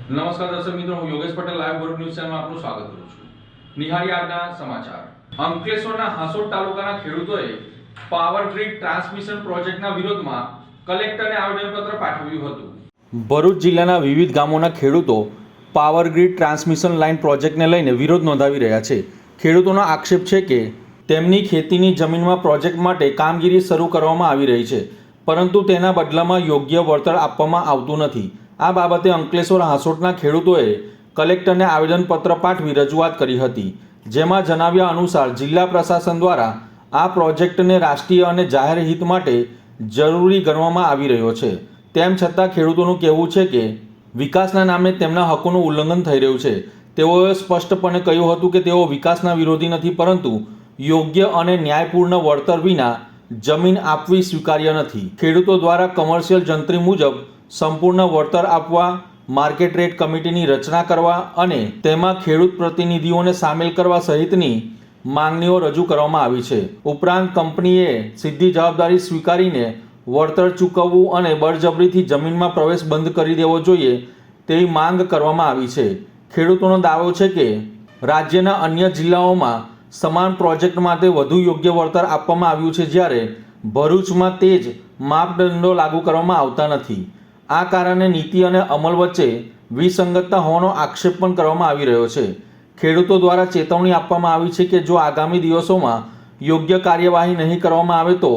નમસ્કાર દર્શક મિત્રો, હું યોગેશ પટેલ લાઈવ ભરૂચ ન્યૂઝ ચેનલમાં આપનું સ્વાગત કરું છું. નિહાળી આજના સમાચાર. અંકલેશ્વરના હાંસોટ તાલુકાના ખેડૂતોએ પાવર ગ્રીડ ટ્રાન્સમિશન પ્રોજેક્ટના વિરોધમાં કલેક્ટરને આવેદનપત્ર પાઠવ્યું હતું. ભરૂચ જિલ્લાના વિવિધ ગામોના ખેડૂતો પાવર ગ્રીડ ટ્રાન્સમિશન લાઇન પ્રોજેક્ટને લઈને વિરોધ નોંધાવી રહ્યા છે. ખેડૂતોનો આક્ષેપ છે કે તેમની ખેતીની જમીનમાં પ્રોજેક્ટ માટે કામગીરી શરૂ કરવામાં આવી રહી છે, પરંતુ તેના બદલામાં યોગ્ય વળતર આપવામાં આવતું નથી. આ બાબતે અંકલેશ્વર હાંસોટના ખેડૂતોએ કલેક્ટરને આવેદનપત્ર પાઠવી રજૂઆત કરી હતી, જેમાં જણાવ્યા અનુસાર જિલ્લા પ્રશાસન દ્વારા આ પ્રોજેક્ટને રાષ્ટ્રીય અને જાહેર હિત માટે જરૂરી ગણવામાં આવી રહ્યો છે. તેમ છતાં ખેડૂતોનું કહેવું છે કે વિકાસના નામે તેમના હકોનું ઉલ્લંઘન થઈ રહ્યું છે. તેઓએ સ્પષ્ટપણે કહ્યું હતું કે તેઓ વિકાસના વિરોધી નથી, પરંતુ યોગ્ય અને ન્યાયપૂર્ણ વળતર વિના જમીન આપવી સ્વીકાર્ય નથી. ખેડૂતો દ્વારા કમર્શિયલ જંત્રી મુજબ સંપૂર્ણ વળતર આપવા, માર્કેટ રેટ કમિટીની રચના કરવા અને તેમાં ખેડૂત પ્રતિનિધિઓને સામેલ કરવા સહિતની માંગણીઓ રજૂ કરવામાં આવી છે. ઉપરાંત કંપનીએ સીધી જવાબદારી સ્વીકારીને વળતર ચૂકવવું અને બળજબરીથી જમીનમાં પ્રવેશ બંધ કરી દેવો જોઈએ તેવી માંગ કરવામાં આવી છે. ખેડૂતોનો દાવો છે કે રાજ્યના અન્ય જિલ્લાઓમાં સમાન પ્રોજેક્ટ માટે વધુ યોગ્ય વળતર આપવામાં આવ્યું છે, જ્યારે ભરૂચમાં તે જ માપદંડો લાગુ કરવામાં આવતા નથી. આ કારણે નીતિ અને અમલ વચ્ચે વિસંગતતા હોવાનો આક્ષેપ પણ કરવામાં આવી રહ્યો છે. ખેડૂતો દ્વારા ચેતવણી આપવામાં આવી છે કે જો આગામી દિવસોમાં યોગ્ય કાર્યવાહી નહીં કરવામાં આવે તો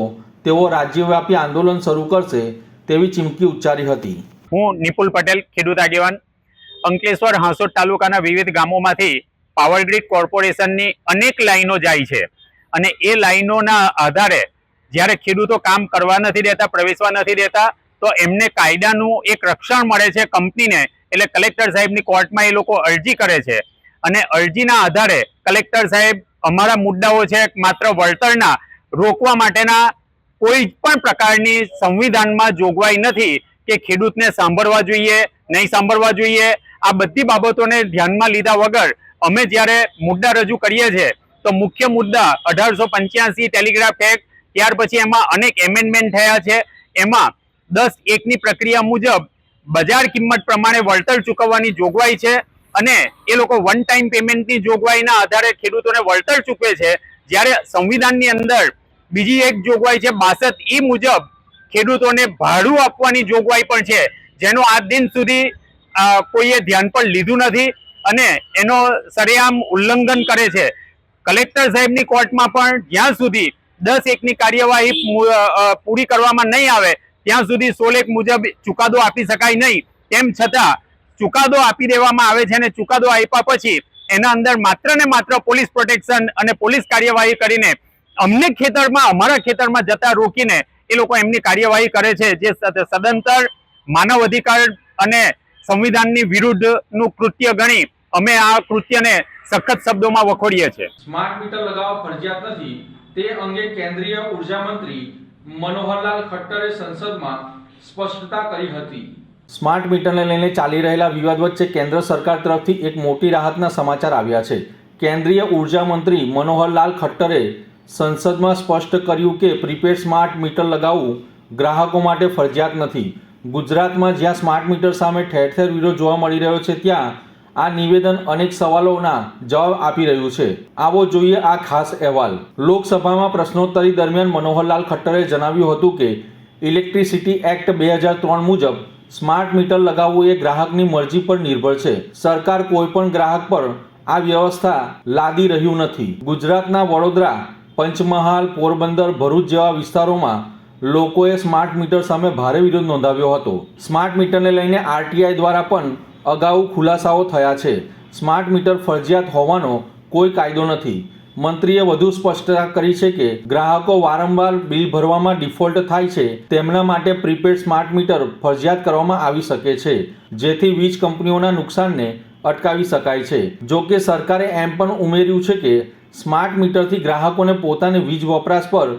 તેઓ રાજ્યવ્યાપી આંદોલન શરૂ કરશે તેવી ચીમકી ઉચ્ચારી હતી. હું નિપુલ પટેલ, ખેડૂત આગેવાન. અંકલેશ્વર હાંસોટ તાલુકાના વિવિધ ગામોમાંથી પાવર ગ્રીડ કોર્પોરેશનની અનેક લાઈનો જાય છે અને એ લાઈનોના આધારે જ્યારે ખેડૂતો કામ કરવા નથી દેતા, પ્રવેશવા નથી દેતા, તો એમને કાયદાનું એક રક્ષણ મળે છે કંપનીને. એટલે કલેક્ટર સાહેબની કોર્ટમાં એ લોકો અરજી કરે છે અને અરજીના આધારે કલેક્ટર સાહેબ અમારા મુદ્દાઓ છે માત્ર વળતરના રોકવા માટેના કોઈ પણ પ્રકારની સંવિધાનમાં જોગવાઈ નથી કે ખેડૂતને સાંભળવા જોઈએ, નહીં સાંભળવા જોઈએ. આ બધી બાબતોને ધ્યાનમાં લીધા વગર અમે જ્યારે મુદ્દા રજૂ કરીએ છીએ તો મુખ્ય મુદ્દા 1885 ટેલિગ્રાફ એક્ટ, ત્યાર પછી એમાં અનેક એમેન્ડમેન્ટ થયા છે. એમાં 10(1) પ્રક્રિયા મુજબ બજાર કિંમત પ્રમાણે વળતર ચૂકવવાની જોગવાઈ છે અને એ લોકો વન ટાઈમ પેમેન્ટની જોગવાઈના આધારે ખેડૂતોને વળતર ચૂકવે છે. જ્યારે સંવિધાનની અંદર બીજી એક જોગવાઈ છે 62(e) મુજબ ખેડૂતોને ભાડું આપવાની જોગવાઈ પણ છે, જેનો આજ દિન સુધી કોઈએ ધ્યાન પર લીધું નથી અને એનો સરેઆમ ઉલ્લંઘન કરે છે. કલેક્ટર સાહેબની કોર્ટમાં પણ જ્યાં સુધી 10(1) કાર્યવાહી પૂરી કરવામાં નહીં આવે ત્યાં સુધી 16(1) મુજબ ચુકાદો આપી શકાય નહીં. તેમ છતાં ચુકાદો આપી દેવામાં આવે છે અને ચુકાદો આપ્યા પછી એના અંદર માત્ર ને માત્ર પોલીસ પ્રોટેક્શન અને પોલીસ કાર્યવાહી કરીને અમને ખેતરમાં, અમારા ખેતરમાં જતા રોકીને એ લોકો એમની કાર્યવાહી કરે છે, જે સદંતર માનવ અધિકાર અને સંવિધાનની વિરુદ્ધનું કૃત્ય ગણી અમે આ કૃત્યને સખત શબ્દોમાં વખોડીએ છીએ. સ્માર્ટ મીટર લગાવવા ફરજિયાત નથી તે અંગે કેન્દ્રીય ઉર્જા મંત્રી મનોહરલાલ ખટ્ટરે સંસદમાં સ્પષ્ટતા કરી હતી. સ્માર્ટ મીટરને લઈને ચાલી રહેલા વિવાદ વચ્ચે કેન્દ્ર સરકાર તરફથી એક મોટી રાહતના સમાચાર આવ્યા છે. કેન્દ્રીય ઉર્જા મંત્રી મનોહરલાલ ખટ્ટરે સંસદમાં સ્પષ્ટ કર્યું કે પ્રીપેડ સ્માર્ટ મીટર લગાવવું ગ્રાહકો માટે ફરજિયાત નથી. ગુજરાતમાં જ્યાં સ્માર્ટ મીટર સામે ઠેર ઠેર વિરોધ જોવા મળી રહ્યો છે, ત્યાં આ નિવેદન અનેક સવાલોના જવાબ આપી રહ્યું છે. આવો જોઈએ આ ખાસ અહેવાલ. લોકસભામાં પ્રશ્નોત્તરી દરમિયાન મનોહરલાલ ખટ્ટરે જણાવ્યું હતું કે ઇલેક્ટ્રિસિટી એક્ટ 2003 મુજબ સ્માર્ટ મીટર લગાવવું એ ગ્રાહકની મરજી પર નિર્ભર છે. સરકાર કોઈ પણ ગ્રાહક પર આ વ્યવસ્થા લાદી રહ્યું નથી. ગુજરાતના વડોદરા, પંચમહાલ, પોરબંદર, ભરૂચ જેવા વિસ્તારોમાં લોકોએ સ્માર્ટ મીટર સામે ભારે વિરોધ નોંધાવ્યો હતો. સ્માર્ટ મીટરને લઈને આરટીઆઈ દ્વારા પણ અગાઉ ખુલાસાઓ થયા છે. સ્માર્ટ મીટર ફરજિયાત હોવાનો કોઈ કાયદો નથી. મંત્રીએ વધુ સ્પષ્ટતા કરી છે કે ગ્રાહકો વારંવાર બિલ ભરવામાં ડિફોલ્ટ થાય છે, તેમના માટે પ્રીપેડ સ્માર્ટ મીટર ફરજિયાત કરવામાં આવી શકે છે, જેથી વીજ કંપનીઓના નુકસાનને અટકાવી શકાય છે. જો કે સરકારે એમ પણ ઉમેર્યું છે કે સ્માર્ટ મીટરથી ગ્રાહકોને પોતાની વીજ વપરાશ પર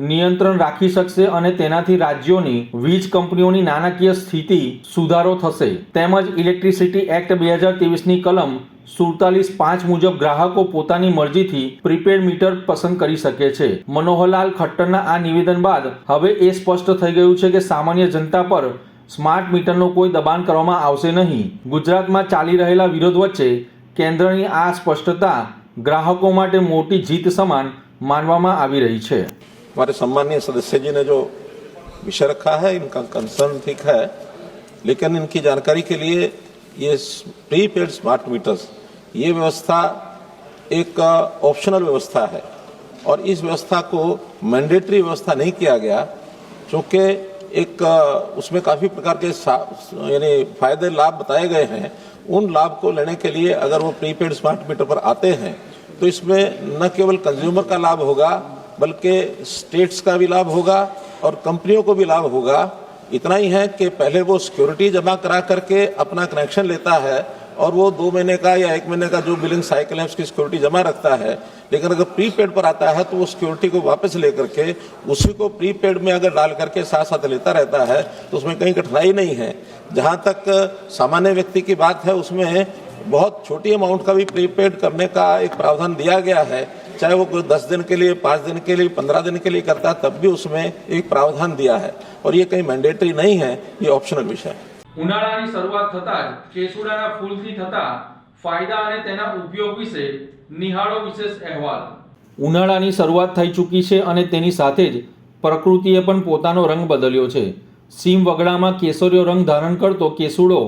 નિયંત્રણ રાખી શકશે અને તેનાથી રાજ્યોની વીજ કંપનીઓની નાણાકીય સ્થિતિ સુધારો થશે. તેમજ ઇલેક્ટ્રિસિટી એક્ટ 2023ની કલમ 47(5) મુજબ ગ્રાહકો પોતાની મરજીથી પ્રીપેડ મીટર પસંદ કરી શકે છે. મનોહરલાલ ખટ્ટરના આ નિવેદન બાદ હવે એ સ્પષ્ટ થઈ ગયું છે કે સામાન્ય જનતા પર સ્માર્ટ મીટરનો કોઈ દબાણ કરવામાં આવશે નહીં. ગુજરાતમાં ચાલી રહેલા વિરોધ વચ્ચે કેન્દ્રની આ સ્પષ્ટતા ગ્રાહકો માટે મોટી જીત સમાન માનવામાં આવી રહી છે. हमारे सम्मानीय सदस्य जी ने जो विषय रखा है इनका कंसर्न ठीक है, लेकिन इनकी जानकारी के लिए ये प्रीपेड स्मार्ट मीटर्स ये व्यवस्था एक ऑप्शनल व्यवस्था है और इस व्यवस्था को मैंडेटरी व्यवस्था नहीं किया गया, क्योंकि एक उसमें काफ़ी प्रकार के यानी फायदे लाभ बताए गए हैं. उन लाभ को लेने के लिए अगर वो प्रीपेड स्मार्ट मीटर पर आते हैं तो इसमें न केवल कंज्यूमर का लाभ होगा बल्कि स्टेट्स का भी लाभ होगा और कंपनियों को भी लाभ होगा. इतना ही है कि पहले वो सिक्योरिटी जमा करा करके अपना कनेक्शन लेता है और वो 2 महीने का या 1 महीने का जो बिलिंग साइकिल है उसकी सिक्योरिटी जमा रखता है, लेकिन अगर प्रीपेड पर आता है तो वो सिक्योरिटी को वापस लेकर के उसी को प्रीपेड में अगर डाल करके साथ साथ लेता रहता है तो उसमें कहीं कठिनाई नहीं है. जहाँ तक सामान्य व्यक्ति की बात है उसमें बहुत छोटी अमाउंट का भी प्रीपेड करने का एक प्रावधान दिया गया है, चाहे वो कोई 10 दिन के लिए, 5 दिन के लिए, 15 दिन के लिए करता है तब भी उसमें एक प्रावधान दिया है और ये कहीं मैंडेटरी नहीं है, ये ऑप्शनल विषय है. ઉનાળાની શરૂઆત થતાં જ કેસુડાના ફૂલથી થતા ફાયદા અને તેના ઉપયોગ વિશે નિહાળો વિશેષ અહેવાલ. ઉનાળાની શરૂઆત થઈ ચૂકી છે અને તેની સાથે જ પ્રકૃતિએ પણ પોતાનો રંગ બદલ્યો છે. સીમ વગડામાં કેસરીયો રંગ ધારણ કરતો કેસુડો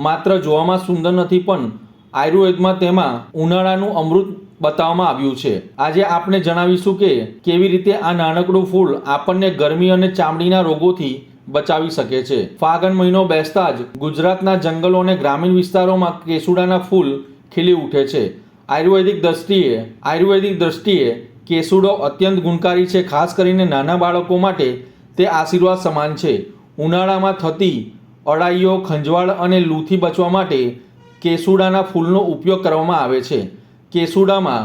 માત્ર જોવામાં સુંદર નથી પણ આયુર્વેદમાં તેમાં ઉનાળાનું અમૃત બતાવવામાં આવ્યું છે. આજે આપણે જણાવીશું કે કેવી રીતે આ નાનકડું ફૂલ આપણને ગરમી અને ચામડીના રોગોથી બચાવી શકે છે. ફાગણ મહિનો બેસતા જ ગુજરાતના જંગલો અને ગ્રામીણ વિસ્તારોમાં કેસુડાના ફૂલ ખીલી ઉઠે છે. આયુર્વેદિક દ્રષ્ટિએ કેસુડો અત્યંત ગુણકારી છે. ખાસ કરીને નાના બાળકો માટે તે આશીર્વાદ સમાન છે. ઉનાળામાં થતી અળાઈઓ, ખંજવાળ અને લૂથી બચવા માટે કેસુડાના ફૂલનો ઉપયોગ કરવામાં આવે છે. કેસુડામાં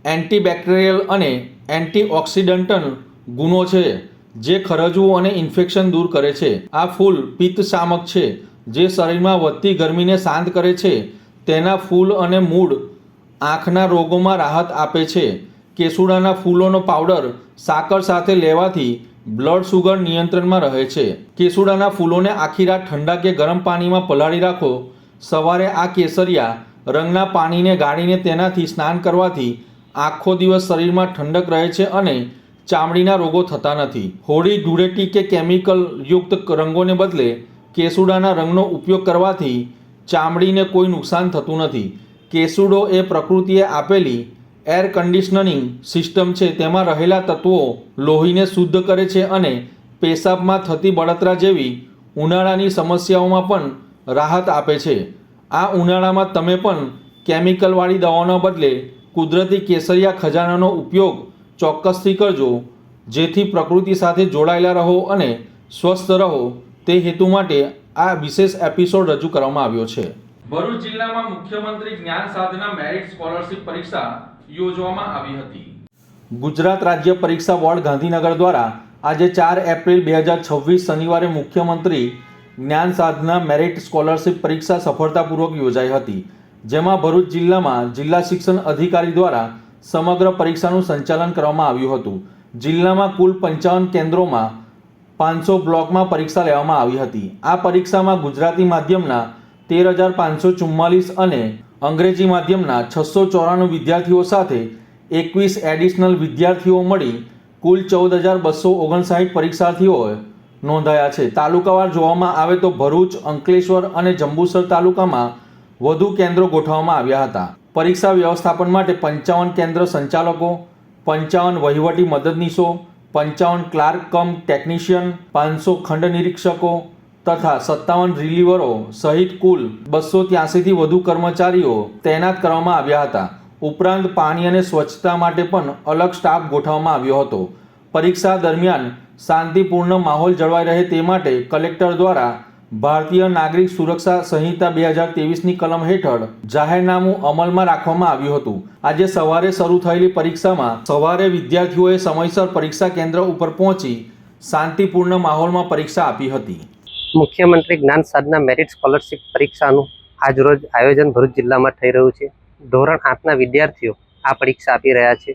એન્ટીબેક્ટેરિયલ અને એન્ટીઓક્સિડન્ટલ ગુણો છે જે ખરજવું અને ઇન્ફેક્શન દૂર કરે છે. આ ફૂલ પિત્ત શામક છે જે શરીરમાં વધતી ગરમીને શાંત કરે છે. તેના ફૂલ અને મૂળ આંખના રોગોમાં રાહત આપે છે. કેસુડાના ફૂલોનો પાવડર સાકર સાથે લેવાથી બ્લડ સુગર નિયંત્રણમાં રહે છે. કેસુડાના ફૂલોને આખી રાત ઠંડા કે ગરમ પાણીમાં પલાળી રાખો. સવારે આ કેસરિયા રંગના પાણીને ગાળીને તેનાથી સ્નાન કરવાથી આખો દિવસ શરીરમાં ઠંડક રહે છે અને ચામડીના રોગો થતા નથી. હોળી, ધૂળેટી કે કેમિકલ યુક્ત રંગોને બદલે કેસુડાના રંગનો ઉપયોગ કરવાથી ચામડીને કોઈ નુકસાન થતું નથી. કેસુડો એ પ્રકૃતિએ આપેલી એર કન્ડિશનિંગ સિસ્ટમ છે. તેમાં રહેલા તત્વો લોહીને શુદ્ધ કરે છે અને પેશાબમાં થતી બળતરા જેવી ઉનાળાની સમસ્યાઓમાં પણ રાહત આપે છે. આ ઉનાળામાં તમે પણ કેમિકલવાળી દવાઓના બદલે કુદરતી કેસરિયા ખજાનાનો ઉપયોગ ચોક્કસથી કરજો, જેથી પ્રકૃતિ સાથે જોડાયેલા રહો અને સ્વસ્થ રહો. તે હેતુ માટે આ વિશેષ એપિસોડ રજૂ કરવામાં આવ્યો છે. ભરૂચ જિલ્લામાં મુખ્યમંત્રી જ્ઞાન સાધના મેરિટ સ્કોલરશિપ પરીક્ષા યોજવામાં આવી હતી. ગુજરાત રાજ્ય પરીક્ષા બોર્ડ ગાંધીનગર દ્વારા આજે 4 એપ્રિલ 2026 શનિવારે મુખ્યમંત્રી જ્ઞાન સાધના મેરિટ સ્કોલરશિપ પરીક્ષા સફળતાપૂર્વક યોજાઈ હતી, જેમાં ભરૂચ જિલ્લામાં જિલ્લા શિક્ષણ અધિકારી દ્વારા સમગ્ર પરીક્ષાનું સંચાલન કરવામાં આવ્યું હતું. જિલ્લામાં કુલ 55 કેન્દ્રોમાં 500 બ્લોકમાં પરીક્ષા લેવામાં આવી હતી. આ પરીક્ષામાં ગુજરાતી માધ્યમના 13,544 અને અંગ્રેજી માધ્યમના 694 વિદ્યાર્થીઓ સાથે 21 એડિશનલ વિદ્યાર્થીઓ મળી કુલ 14,259 પરીક્ષાર્થીઓ નોંધાયા છે. તાલુકાવાર જોવામાં આવે તો ભરૂચ, અંકલેશ્વર અને જંબુસર તાલુકામાં વધુ કેન્દ્રો ગોઠવવામાં આવ્યા હતા. પરીક્ષા વ્યવસ્થાપન માટે 55 કેન્દ્ર સંચાલકો, 55 વહીવટી મદદનીશો, 55 ક્લાર્ક કમ ટેકનિશિયન, 500 ખંડ નિરીક્ષકો તથા 57 રિલીવરો સહિત કુલ 283થી વધુ કર્મચારીઓ તૈનાત કરવામાં આવ્યા હતા. ઉપરાંત પાણી અને સ્વચ્છતા માટે પણ અલગ સ્ટાફ ગોઠવવામાં આવ્યો હતો. પરીક્ષા દરમિયાન શાંતિપૂર્ણ માહોલ જળવાઈ રહે તે માટે કલેક્ટર દ્વારા ભારતીય નાગરિક સુરક્ષા સંહિતા 2023ની કલમ હેઠળ જાહેરનામું અમલમાં રાખવામાં આવ્યું હતું. આજે સવારે શરૂ થયેલી પરીક્ષામાં સવારે વિદ્યાર્થીઓએ સમયસર પરીક્ષા કેન્દ્ર ઉપર પહોંચી શાંતિપૂર્ણ માહોલમાં પરીક્ષા આપી હતી. મુખ્યમંત્રી જ્ઞાન સાધના મેરિટ સ્કોલરશિપ પરીક્ષાનું આજરોજ આયોજન ભરૂચ જિલ્લામાં થઈ રહ્યું છે. ધોરણ 8ના વિદ્યાર્થીઓ આ પરીક્ષા આપી રહ્યા છે.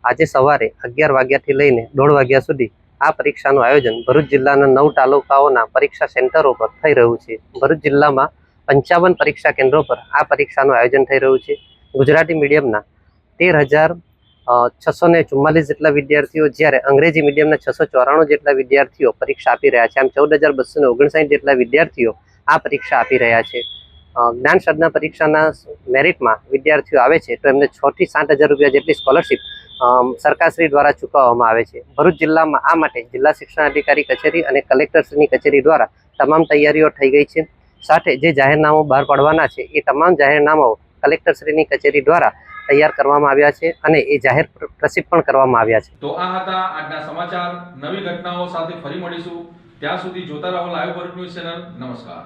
આજે સવારે 11 વાગ્યાથી લઈને 1:30 વાગ્યા સુધી આ પરીક્ષાનું આયોજન ભરૂચ જિલ્લાના 9 તાલુકાઓના પરીક્ષા સેન્ટરો પર થઈ રહ્યું છે. ભરૂચ જિલ્લામાં 55 પરીક્ષા કેન્દ્રો પર આ પરીક્ષાનું આયોજન થઈ રહ્યું છે. ગુજરાતી મીડિયમના 13,644 જેટલા વિદ્યાર્થીઓ, જ્યારે અંગ્રેજી મીડિયમના 694 જેટલા વિદ્યાર્થીઓ પરીક્ષા આપી રહ્યા છે. આમ 14,259 જેટલા વિદ્યાર્થીઓ આ પરીક્ષા આપી રહ્યા છે. જ્ઞાન સાધના પરીક્ષાના મેરિટમાં વિદ્યાર્થીઓ આવે છે તો એમને 6 થી 7,000 રૂપિયા જેટલી સ્કોલરશીપ સરકારશ્રી દ્વારા ચૂકવવામાં આવે છે. ભરૂચ જિલ્લામાં આ માટે જિલ્લા શિક્ષણ અધિકારી કચેરી અને કલેક્ટરશ્રીની કચેરી દ્વારા તમામ તૈયારીઓ થઈ ગઈ છે. સાથે જે જાહેરનામું બહાર પાડવાના છે એ તમામ જાહેરનામાઓ કલેક્ટરશ્રીની કચેરી દ્વારા તૈયાર કરવામાં આવ્યા છે અને એ જાહેર પ્રસિદ્ધ પણ કરવામાં આવ્યા છે. તો આ હતા આજના સમાચાર. નવી ઘટનાઓ સાથે ફરી મળીશું. ત્યાં સુધી જોતા રહો લાઈવ ભરૂચ ન્યૂઝ ચેનલ. નમસ્કાર.